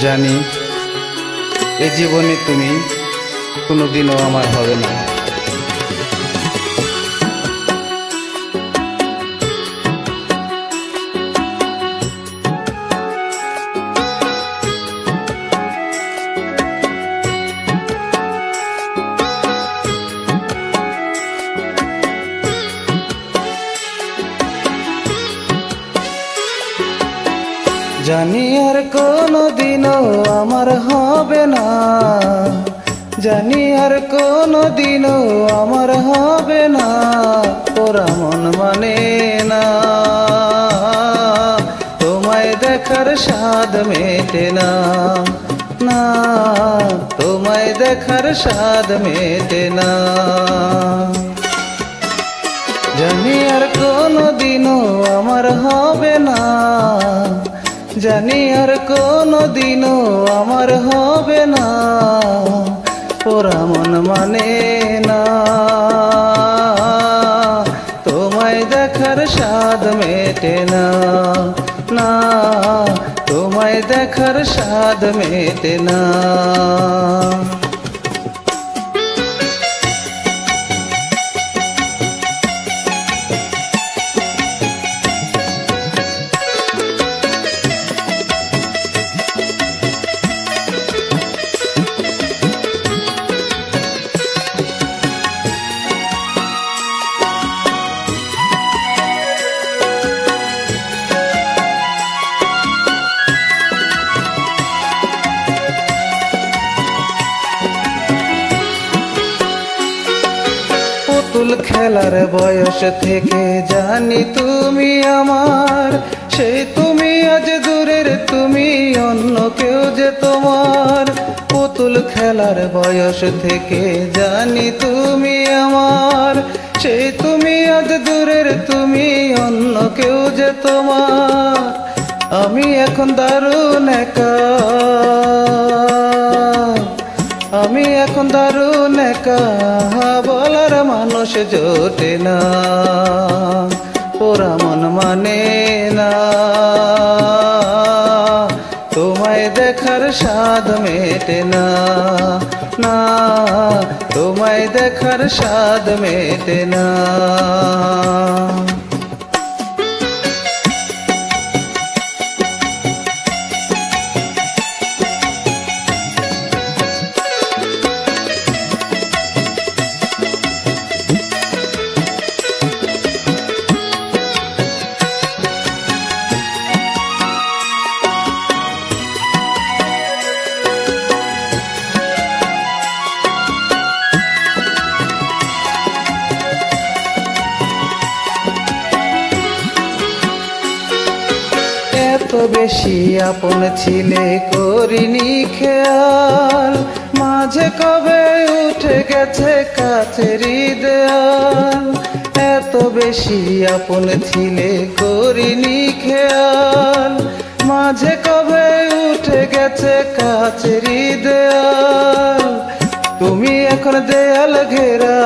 জানি এ জীবনে তুমি কোনোদিনও আমার হবে না। জানি আর কোনোদিনও আমার হবে না, জানি আর কোনোদিনও আমার হবে না, তোরা মন মানে না, তোমায় দেখার স্বাদ মেটে না, না তোমায় দেখার স্বাদ মেটে না। জানি আর কোনোদিনও আমার হবে না, জানি আর কোনোদিনও আমার হবে না, ওরা মন মানে না, তোমায় দেখার স্বাদ মেটে না, না তোমায় দেখার স্বাদ মেটে না। পুতুল খেলার বয়স থেকে জানি তুমি আমার, সেই তুমি আজ দূরের, তুমি অন্য কেউ যে তোমার। পুতুল খেলার বয়স থেকে জানি তুমি আমার, সেই তুমি আজ দূরের, তুমি অন্য কেউ যে তোমার। আমি এখন দারুণ একা, আমি এখন দারুণ একা, বলার মানুষ জোটে না, ওরা মন মানে না, তোমায় দেখার স্বাদ মেটে না, না তোমায় দেখার স্বাদ মেটে না। এত বেশি আপন ছিলে করিনি খেয়াল, মাঝে কবে উঠে গেছে কাছের দেয়াল। এত বেশি আপন ছিলে করিনি খেয়াল, মাঝে কবে উঠে গেছে কাছের দেয়াল। তুমি এখন দেয়াল ঘেরা,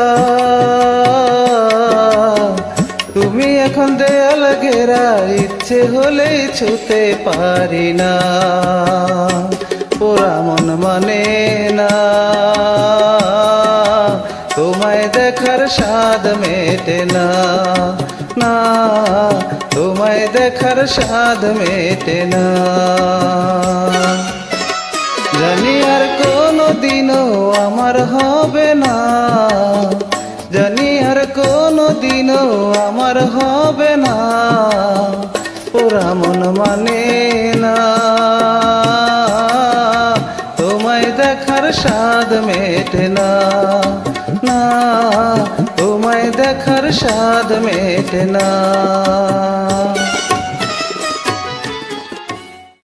তুমি এখন দেয়াল ঘেরা, ইচ্ছে হলেই ছুতে পারি না, ওরা মন মানে না, তোমায় দেখার স্বাদ মেটে না, না তোমায় দেখার স্বাদ মেটে না। জানি আর কোনোদিনও আমার হবে না, জানি আর কোনোদিনও আমার হবে না, ওরা মন মানে না, তোমায় দেখার স্বাদ মেটে না, না তোমায় দেখার স্বাদ মেটে না।